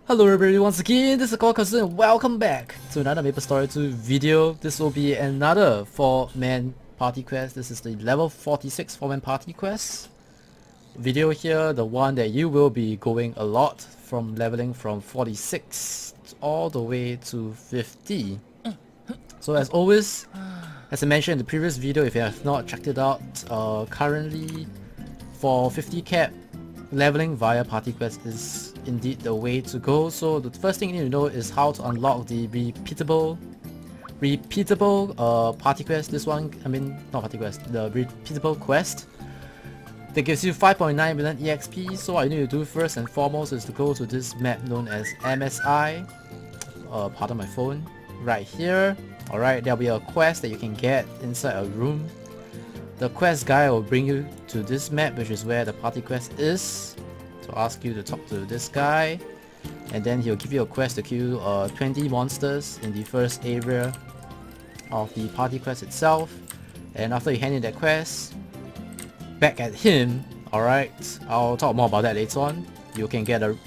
Hello everybody, once again, this is AikawaKazu and welcome back to another MapleStory 2 video. This will be another 4-man party quest. This is the level 46 4-man party quest video here, the one that you will be going a lot from leveling from 46 all the way to 50. So as always, as I mentioned in the previous video, if you have not checked it out, currently for 50 cap, leveling via party quest is indeed the way to go. So the first thing you need to know is how to unlock the repeatable party quest. This one, I mean not party quest, the repeatable quest that gives you 5.9 million EXP. So what you need to do first and foremost is to go to this map known as MSI. Pardon my phone. Right here. Alright, there'll be a quest that you can get inside a room. The quest guy will bring you to this map, which is where the party quest is, to ask you to talk to this guy, and then he'll give you a quest to kill 20 monsters in the first area of the party quest itself. And after you hand in that quest back at him, alright, I'll talk more about that later on. You can get you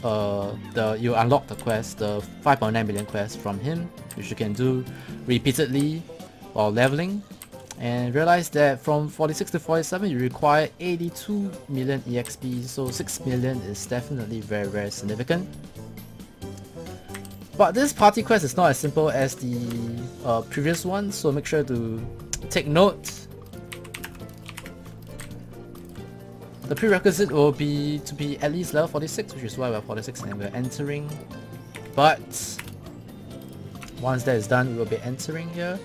unlock the quest, the 5.9 million quest from him, which you can do repeatedly while leveling. And realize that from 46 to 47 you require 82 million EXP, so 6 million is definitely very significant. But this party quest is not as simple as the previous one, so make sure to take note. The prerequisite will be to be at least level 46, which is why we're 46 and we're entering. But once that is done, we will be entering here.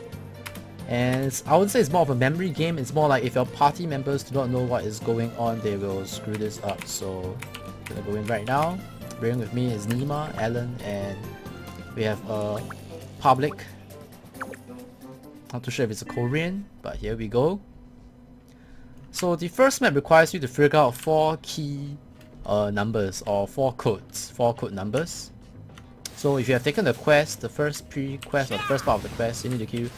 And I would say it's more of a memory game. It's more like if your party members do not know what is going on, they will screw this up. So I'm gonna go in right now. Bringing with me is Nima, Alan, and we have a public. Not too sure if it's a Korean, but here we go. So the first map requires you to figure out 4 key numbers, or 4 codes, 4 code numbers. So if you have taken the quest, the first pre-quest or the first part of the quest, you need to kill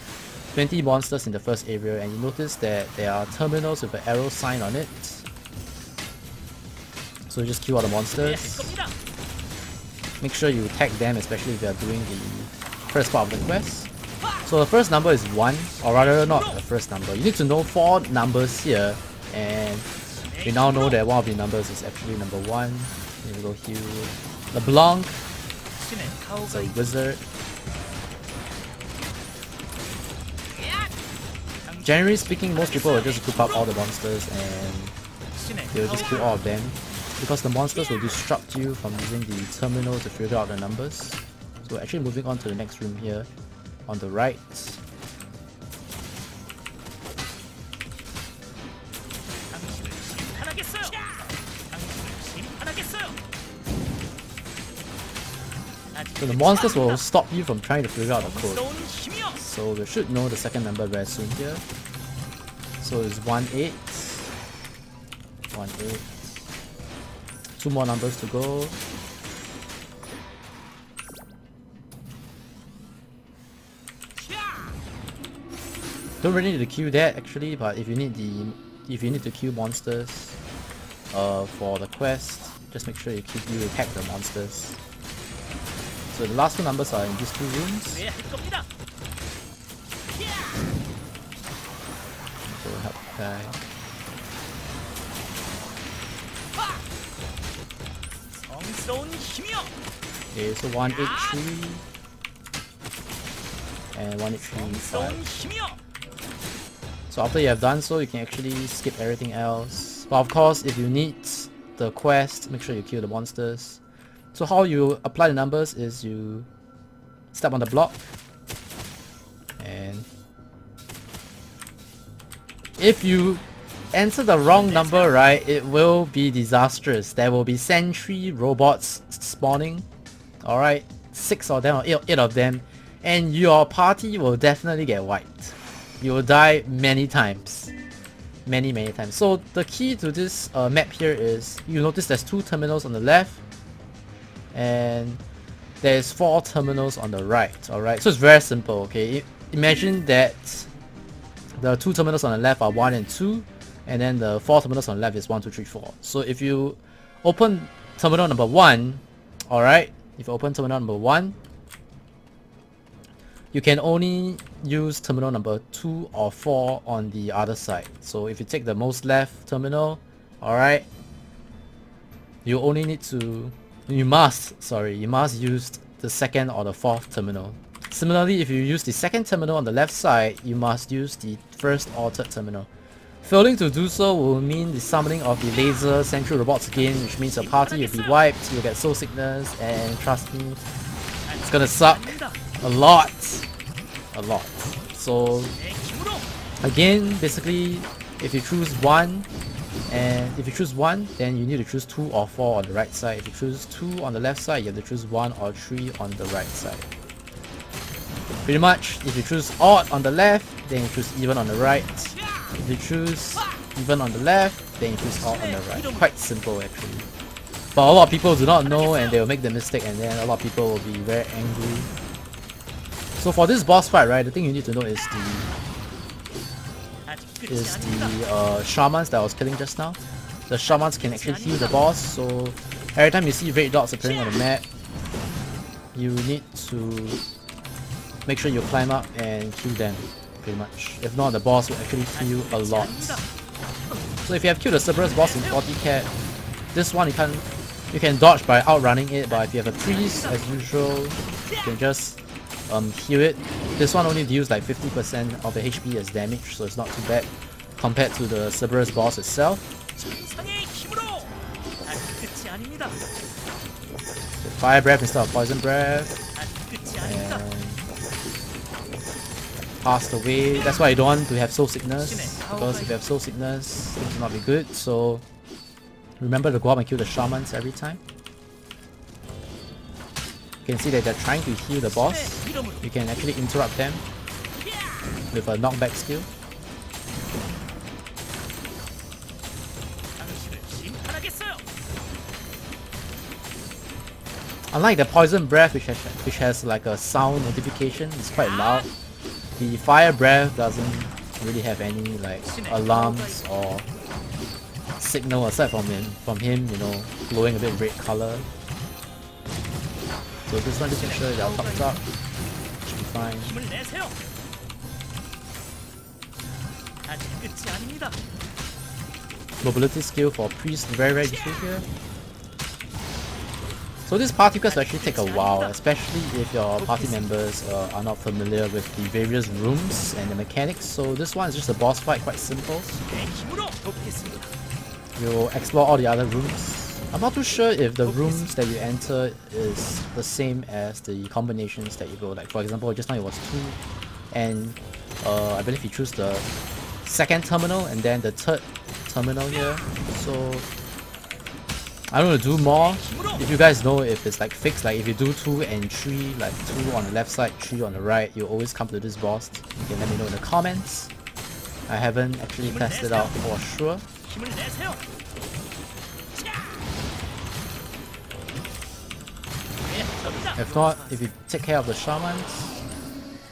20 monsters in the first area, and you notice that there are terminals with an arrow sign on it. So you just kill all the monsters. Make sure you tag them, especially if you are doing the first part of the quest. So the first number is 1, or rather not the first number. You need to know 4 numbers here, and we now know that one of the numbers is actually number 1. We will go heal LeBlanc. It's a wizard. Generally speaking, most people will just group up all the monsters and they will just kill all of them, because the monsters will disrupt you from using the terminal to figure out the numbers. So actually moving on to the next room here on the right. So the monsters will stop you from trying to figure out the code. So we should know the second number very soon here. So it's 18. 18. 2 more numbers to go. Don't really need to queue that actually, but if you need to queue monsters for the quest, just make sure you attack the monsters. So the last 2 numbers are in these 2 rooms. Go help the guy. Okay, so 183 and 183. So after you have done so, you can actually skip everything else. But of course, if you need the quest, make sure you kill the monsters. So how you apply the numbers is you step on the block, and if you enter the wrong number, right, it will be disastrous. There will be sentry robots spawning, alright, 6 of them or 8 of them, and your party will definitely get wiped. You will die many times. Many times. So the key to this map here is, you notice there's 2 terminals on the left, and there's 4 terminals on the right, alright? So it's very simple, okay? Imagine that the 2 terminals on the left are 1 and 2, and then the 4 terminals on the left is 1, 2, 3, 4. So if you open terminal number 1, alright, if you open terminal number 1, you can only use terminal number 2 or 4 on the other side. So if you take the most left terminal, alright, you only need to, you must use the second or the fourth terminal. Similarly, if you use the second terminal on the left side, you must use the first or third terminal. Failing to do so will mean the summoning of the laser sentry robots again, which means your party will be wiped, you'll get soul sickness, and trust me, it's gonna suck a lot. So again, basically, if you choose one, then you need to choose 2 or 4 on the right side. If you choose 2 on the left side, you have to choose 1 or 3 on the right side. Pretty much, if you choose odd on the left, then you choose even on the right. If you choose even on the left, then you choose odd on the right. Quite simple actually. But a lot of people do not know, and they will make the mistake, and then a lot of people will be very angry. So for this boss fight, right, the thing you need to know is the shamans that I was killing just now. The shamans can actually heal the boss, so every time you see red dots appearing on the map, you need to make sure you climb up and kill them, pretty much. If not, the boss will actually heal a lot. So if you have killed the Cerberus boss in 40 cat, this one you can dodge by outrunning it, but if you have a priest, as usual, you can just heal it. This one only deals like 50% of the HP as damage, so it's not too bad compared to the Cerberus boss itself. Fire breath instead of poison breath. And passed away. That's why you don't want to have soul sickness, because if you have soul sickness, things will not be good. So remember to go up and kill the shamans every time. You can see that they're trying to heal the boss. You can actually interrupt them with a knockback skill. Unlike the poison breath, which has like a sound notification, it's quite loud. The fire breath doesn't really have any like alarms or signal aside from him, you know, glowing a bit red color. So this one, just make sure they're topped up. Should be fine. Mobility skill for priest, very useful here. So this party quest will actually take a while, especially if your party members are not familiar with the various rooms and the mechanics. So this one is just a boss fight, quite simple. You'll explore all the other rooms. I'm not too sure if the rooms that you enter is the same as the combinations that you go. Like for example, just now it was 2, and I believe you choose the second terminal and then the third terminal here. So I don't want to do more. If you guys know if it's like fixed, like if you do 2 and 3, like 2 on the left side, 3 on the right, you always come to this boss. You can let me know in the comments. I haven't actually tested out for sure. If not, if you take care of the shamans,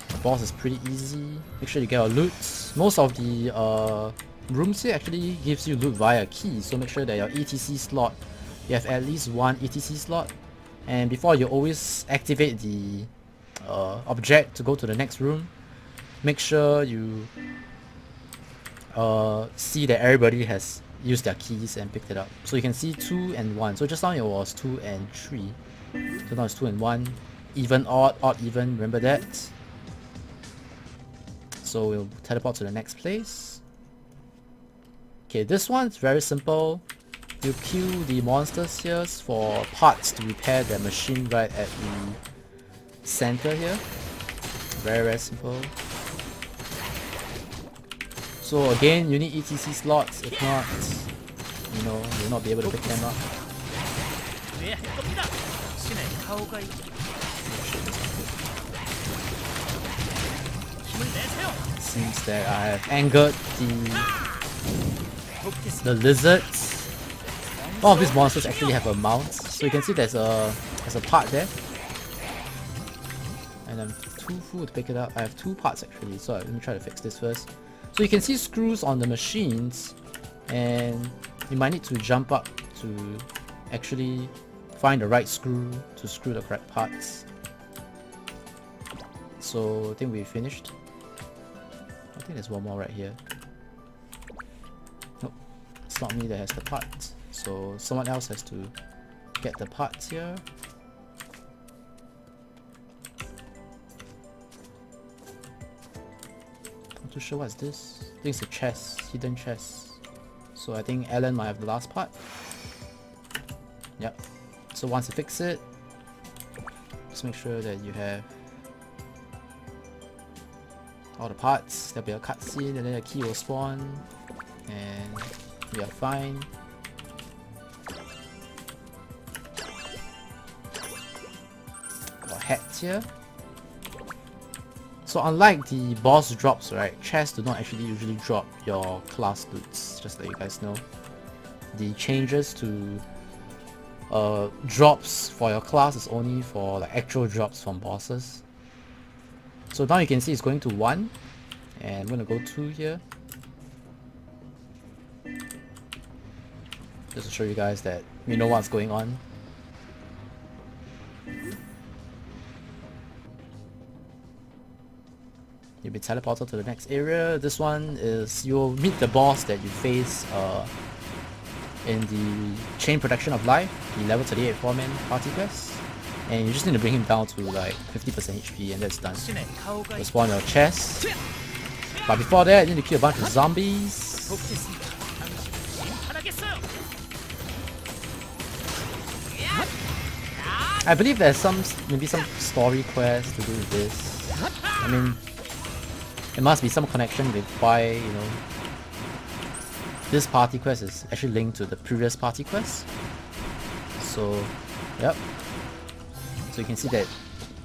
the boss is pretty easy. Make sure you get your loot. Most of the rooms here actually gives you loot via key, so make sure that your ETC slot, you have at least 1 ETC slot. And before you always activate the object to go to the next room, make sure you see that everybody has used their keys and picked it up. So you can see 2 and 1. So just now it was 2 and 3. So now it's 2 and 1. Even, odd, odd, even. Remember that. So we'll teleport to the next place. Okay, this one's very simple. You kill the monsters here for parts to repair their machine right at the center here. Very simple. So again, you need ETC slots. If not, you know, you'll not be able to pick them up. Seems that I have angered the lizards. One of these monsters actually have a mount, so you can see there's a part there. And I'm too full to pick it up. I have 2 parts actually, so let me try to fix this first. So you can see screws on the machines, and you might need to jump up to actually find the right screw to screw the correct parts. So I think we finished. I think there's one more right here. Nope, it's not me that has the parts. So someone else has to get the parts here. Not too sure what's this. I think it's a chest, hidden chest. So I think Alan might have the last part. Yep. So once you fix it, just make sure that you have all the parts. There'll be a cutscene and then a key will spawn and we are fine. Got hats here. So unlike the boss drops, right, chests do not actually usually drop your class loots, just so you guys know. The changes to drops for your class is only for like actual drops from bosses. So now you can see it's going to 1 and I'm gonna go 2 here. Just to show you guys that we know what's going on. You'll be teleported to the next area. This one is you'll meet the boss that you face in the Chain Protection of Life, the level 38 4-man party quest. And you just need to bring him down to like 50% HP and that's done. You'll spawn your chest. But before that, you need to kill a bunch of zombies. I believe there's maybe some story quest to do with this. I mean, there must be some connection with why, you know, this party quest is actually linked to the previous party quest. So, yep. So you can see that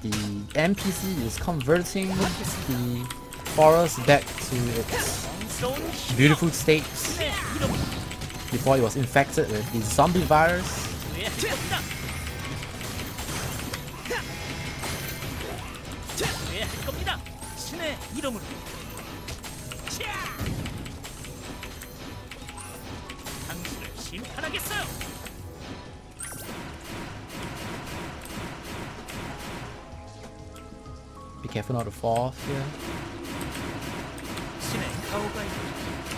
the NPC is converting the forest back to its beautiful state before it was infected with the zombie virus. Be careful not to fall off here.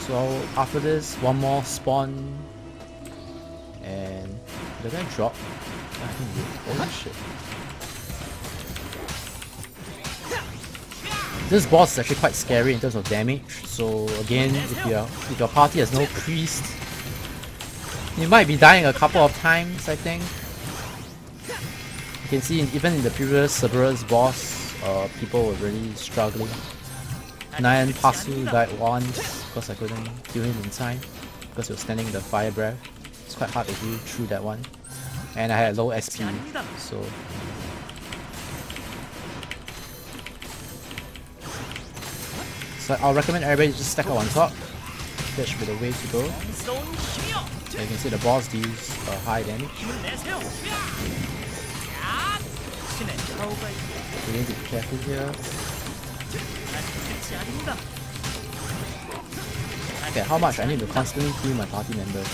So after this, one more spawn. And did I drop? I think we did. Holy shit. This boss is actually quite scary in terms of damage. So again, if your party has no priest, you might be dying a couple of times, I think. You can see even in the previous Cerberus boss, people were really struggling. Nyan Pasu died once because I couldn't kill him in time because he was standing in the fire breath. It's quite hard to heal through that one. And I had low SP, so... So I'll recommend everybody just stack up on top. That should be the way to go. So you can see the boss deals high damage. We need to be careful here. Okay, how much I need to constantly heal my party members.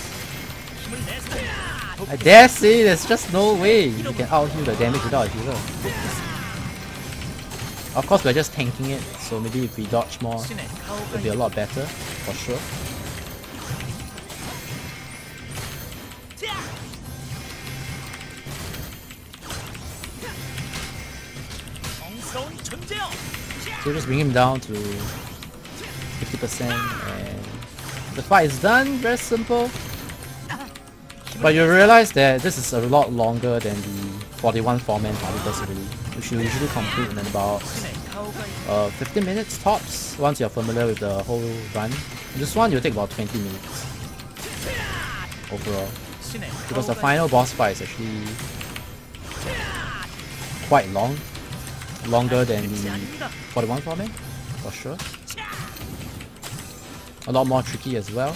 I dare say there's just no way you can out-heal the damage without a healer. Of course we're just tanking it, so maybe if we dodge more, it'll be a lot better, for sure. So just bring him down to 50% and the fight is done, very simple. But you realize that this is a lot longer than the 41 4-man party quest really, which you usually complete in about 15 minutes tops once you're familiar with the whole run. This one will take about 20 minutes overall, because the final boss fight is actually quite long. Longer than the 41 4-man, for sure. A lot more tricky as well.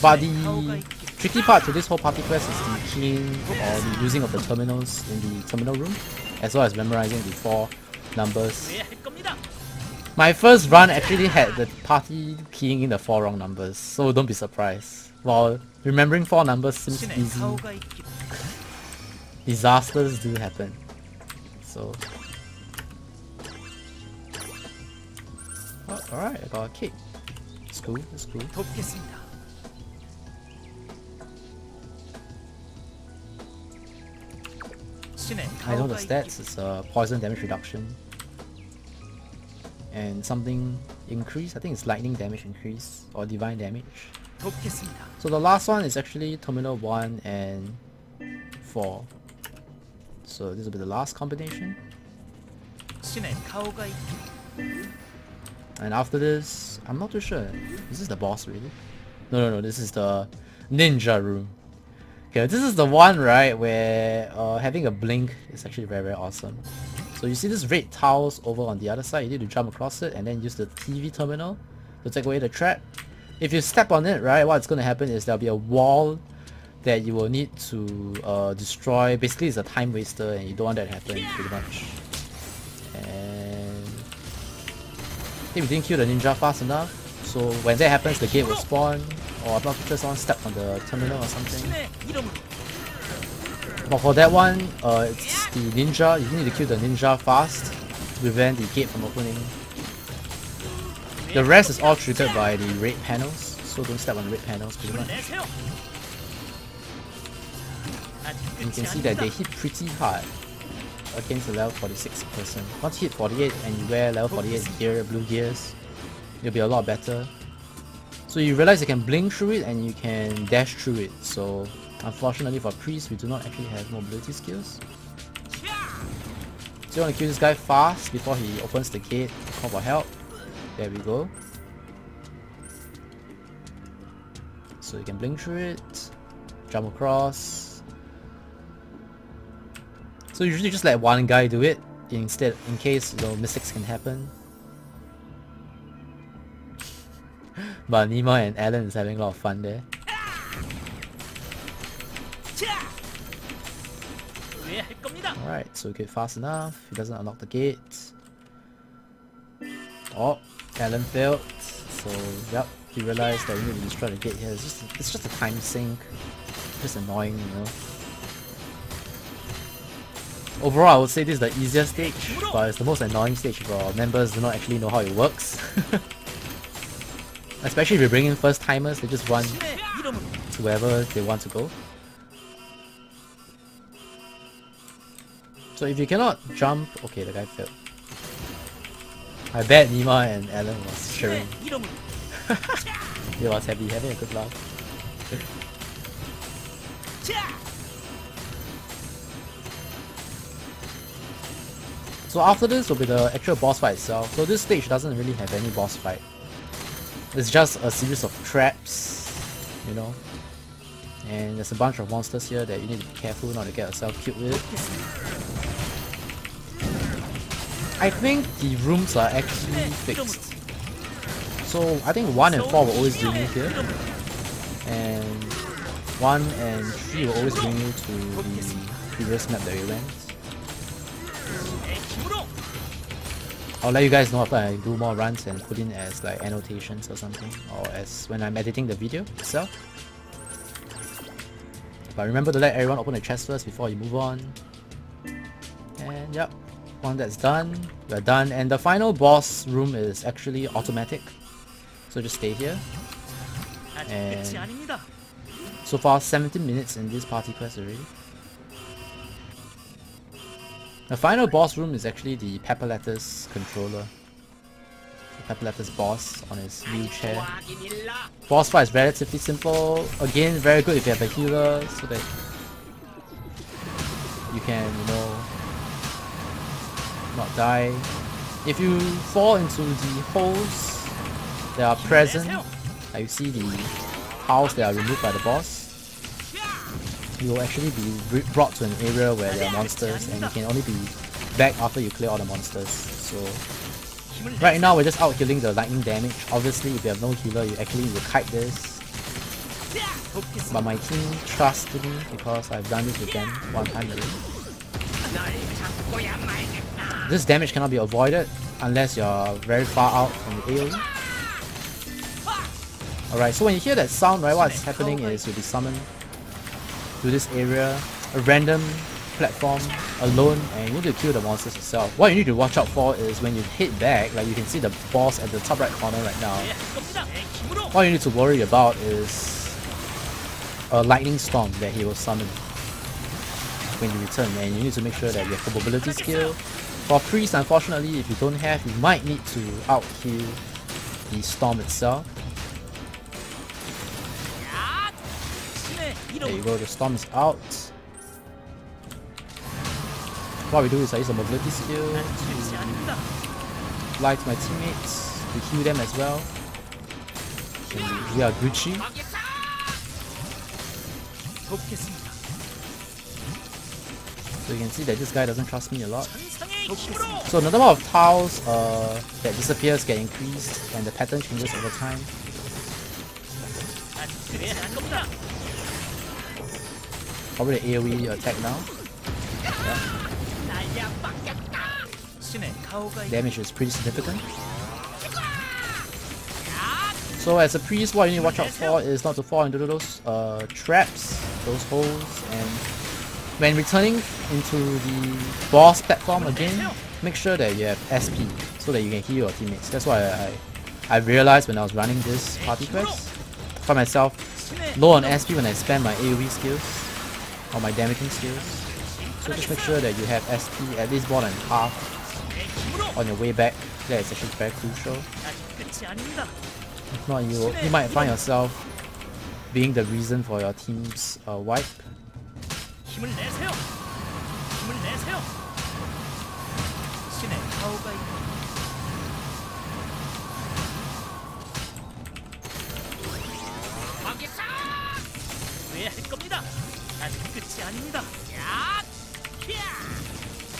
But the tricky part to this whole party quest is the keying or the using of the terminals in the terminal room, as well as memorizing the 4 numbers. My first run actually had the party keying in the 4 wrong numbers, so don't be surprised. While remembering 4 numbers seems easy, disasters do happen. So... oh, alright, I got a cake. It's cool, it's cool. I know the stats, it's poison damage reduction. And something increase, I think it's lightning damage increase or divine damage. So the last one is actually terminal 1 and 4. So this will be the last combination. And after this, I'm not too sure. Is this the boss really? No, this is the ninja room. Okay, this is the one, right, where having a blink is actually very awesome. So you see this red tiles over on the other side, you need to jump across it and then use the TV terminal to take away the trap. If you step on it, right, what's going to happen is there'll be a wall that you will need to destroy. Basically it's a time waster and you don't want that to happen pretty much. And I think we didn't kill the ninja fast enough, so when that happens the gate will spawn, or I'm not sure someone stepped on the terminal or something. But for that one, it's the ninja. You need to kill the ninja fast to prevent the gate from opening. The rest is all triggered by the red panels, so don't step on the red panels pretty much. And you can see that they hit pretty hard against the level 46 person. Once you hit 48 and you wear level 48 gear, blue gears, you'll be a lot better. So you realize you can blink through it and you can dash through it. So unfortunately for priests, we do not actually have mobility skills. So you want to kill this guy fast before he opens the gate, call for help. There we go. So you can blink through it, jump across. So usually just let one guy do it instead, in case mistakes can happen. But Nima and Alan is having a lot of fun there. Alright, so get fast enough. He doesn't unlock the gate. Oh, Alan failed. So yep, he realized that we need to destroy the gate here. It's just a time sink. Just annoying, you know. Overall, I would say this is the easiest stage, but it's the most annoying stage if our members do not actually know how it works. Especially if you bring in first timers, they just run to wherever they want to go. So if you cannot jump, okay, the guy failed. I bet Nima and Alan was cheering. He was happy, having a good laugh. So after this will be the actual boss fight itself. So this stage doesn't really have any boss fight. It's just a series of traps, you know. And there's a bunch of monsters here that you need to be careful not to get yourself killed with. I think the rooms are actually fixed. So I think 1 and 4 will always bring you here. And 1 and 3 will always bring you to the previous map that we went. I'll let you guys know after I do more runs and put in as like annotations or something, or as when I'm editing the video itself. But remember to let everyone open the chest first before you move on. And yep, once that's done, we're done. And the final boss room is actually automatic, so just stay here. And so far 17 minutes in this party quest already. The final boss room is actually the Pepperletter's controller. The Pepperletter's boss on his wheelchair. Boss fight is relatively simple. Again, very good if you have a healer so that you can, you know, not die. If you fall into the holes that are present, like you see the holes that are removed by the boss, you will actually be brought to an area where there are monsters and you can only be back after you clear all the monsters. So right now we're just out healing the lightning damage. Obviously if you have no healer you actually need to kite this. But my team trusts me because I've done this with them one time already. This damage cannot be avoided. unless you're very far out from the AoE. Alright, so when you hear that sound, right, what's happening is you'll be summoned to this area, a random platform, alone, and you need to kill the monsters yourself. What you need to watch out for is when you hit back, like you can see the boss at the top right corner right now. What you need to worry about is a lightning storm that he will summon when you return, and you need to make sure that you have probability skill. For priest, unfortunately, if you don't have, you might need to out-heal the storm itself. There you go, the storm is out. What we do is I use a mobility skill to fly to my teammates, to heal them as well. And we are Gucci. So you can see that this guy doesn't trust me a lot. So the number of tiles that disappears get increased, and the pattern changes over time. Probably the AoE attack now. Yeah. Damage is pretty significant. So as a priest, what you need to watch out for is not to fall into those traps, those holes, and when returning into the boss platform again, make sure that you have SP so that you can heal your teammates. That's why I realized when I was running this party quest, for myself, low on SP when I spend my AoE skills or my damaging skills. So just make sure that you have SP at least more than half on your way back. That is actually very crucial. If not, you might find yourself being the reason for your team's wipe. You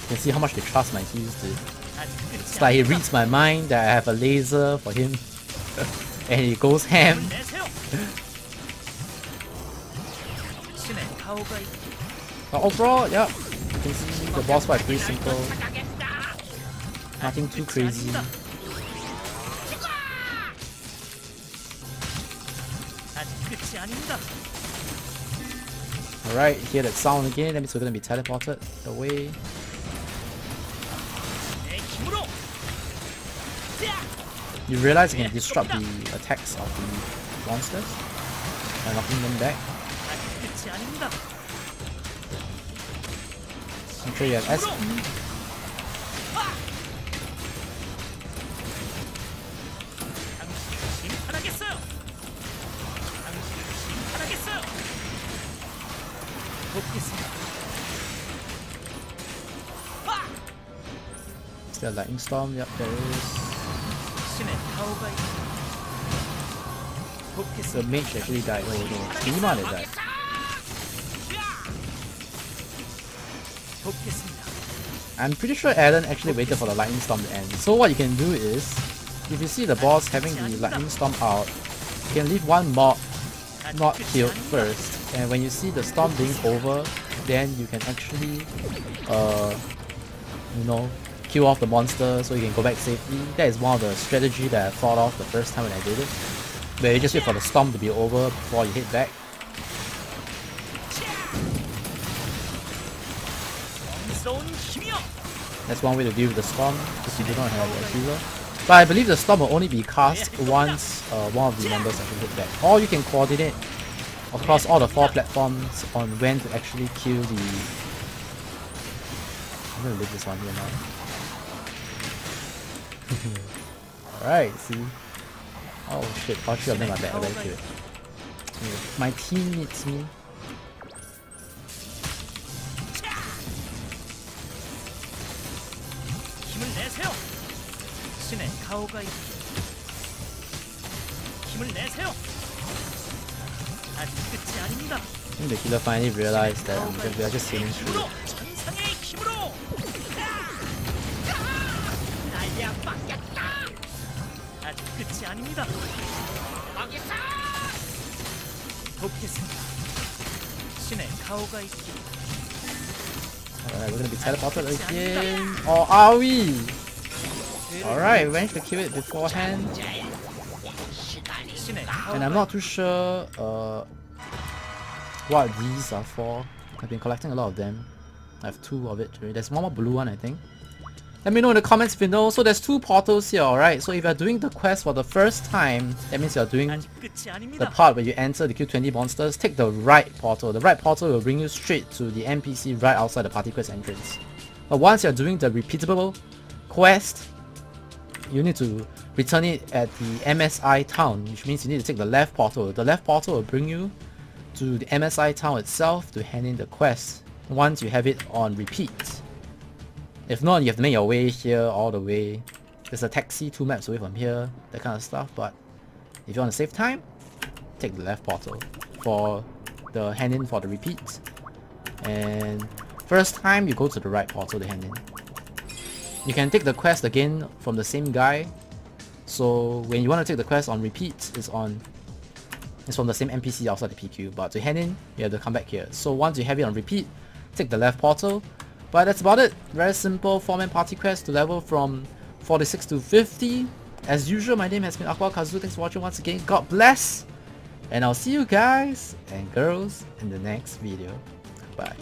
can see how much they trust my heals, dude. It's like he reads my mind that I have a laser for him and he goes ham. But overall, yeah, you can see the boss fight is pretty simple. Nothing too crazy. Alright, hear that sound again, that means we're gonna be teleported away. You realize you can disrupt the attacks of the monsters by knocking them back. Make sure you have SP. Is there a lightning storm? Yep, there is. The mage actually died. Oh no, Shima died. I'm pretty sure Alan actually waited for the lightning storm to end. So what you can do is, if you see the boss having the lightning storm out, you can leave one mob not killed first, and when you see the storm being over, then you can actually you know, kill off the monster so you can go back safely. That is one of the strategy that I thought of the first time when I did it, where you just wait for the storm to be over before you hit back. That's one way to deal with the storm, because you do not have a healer. But I believe the storm will only be cast once one of the members actually hit back. Or you can coordinate across all the 4 platforms on when to actually kill the... I'm gonna leave this one here now. Alright, see? Oh shit, all 3 of them are dead, very good. Anyway, my team needs me. I think the healer finally realized that we are just sailing through. Alright, we're gonna be teleported again. Or are we? Alright, managed to kill it beforehand. And I'm not too sure what these are for. I've been collecting a lot of them. I have 2 of it. There's one more blue one, I think. Let me know in the comments if you know. So there's 2 portals here, alright? So if you're doing the quest for the first time, that means you're doing the part where you enter the kill 20 monsters, take the right portal. The right portal will bring you straight to the NPC right outside the party quest entrance. But once you're doing the repeatable quest, you need to return it at the MSI town, which means you need to take the left portal. The left portal will bring you to the MSI town itself to hand in the quest once you have it on repeat. If not, you have to make your way here all the way. There's a taxi 2 maps away from here, that kind of stuff, but if you want to save time, take the left portal for the hand in for the repeat. And first time, you go to the right portal to hand in. You can take the quest again from the same guy. So when you want to take the quest on repeat, it's from the same NPC outside the PQ. But to hand in, you have to come back here. So once you have it on repeat, take the left portal. But that's about it. Very simple 4-man party quest to level from 46 to 50. As usual, my name has been AikawaKazu. Thanks for watching once again. God bless. And I'll see you guys and girls in the next video. Bye.